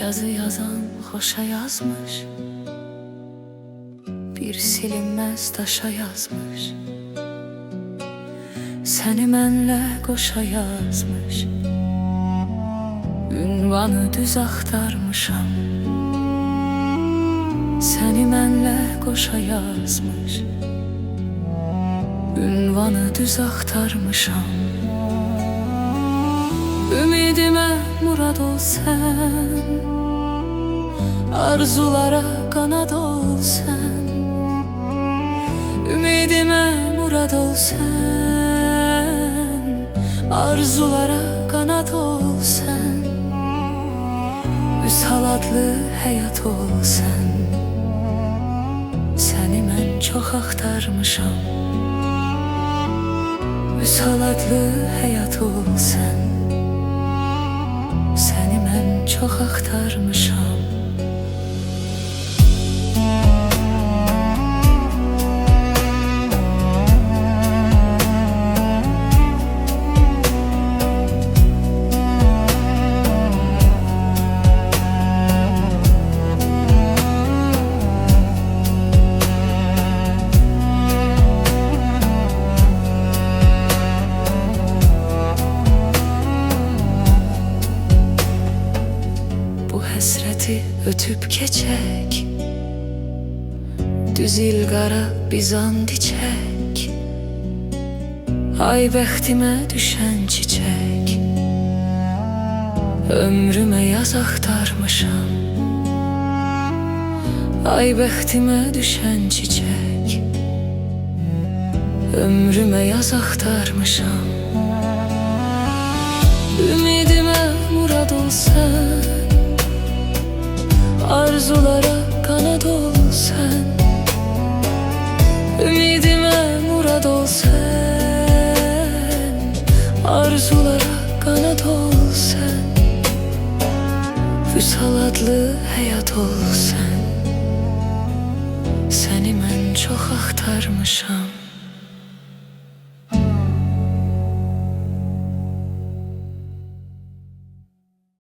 Yazı yazan hoşa yazmış, bir silinmez taşa yazmış. Seni mənlə qoşa yazmış, ünvanı düz axtarmışam. Seni mənlə qoşa yazmış, ünvanı düz axtarmışam. Ümidimə murad ol sən, arzulara qanad ol sən. Ümidimə murad ol sən, arzulara qanad ol sən. Vüsal adlı həyat ol sən. Səni mən çox axtarmışam. Vüsal adlı həyat ol sən. Səni mən çox axtarmışam. Həsrəti ötüb keçək, düz ilqara biz and içək. Ay bəxtimə düşən çiçək, ömrümə yaz axtarmışam. Ay bəxtimə düşən çiçək, ömrümə yaz axtarmışam. Ümidimə murad ol sən, arzulara qanad ol sən. Ümidimə murad ol sən, arzulara qanad ol sən. Vüsal adlı həyat ol sən. Səni mən çox axtarmışam.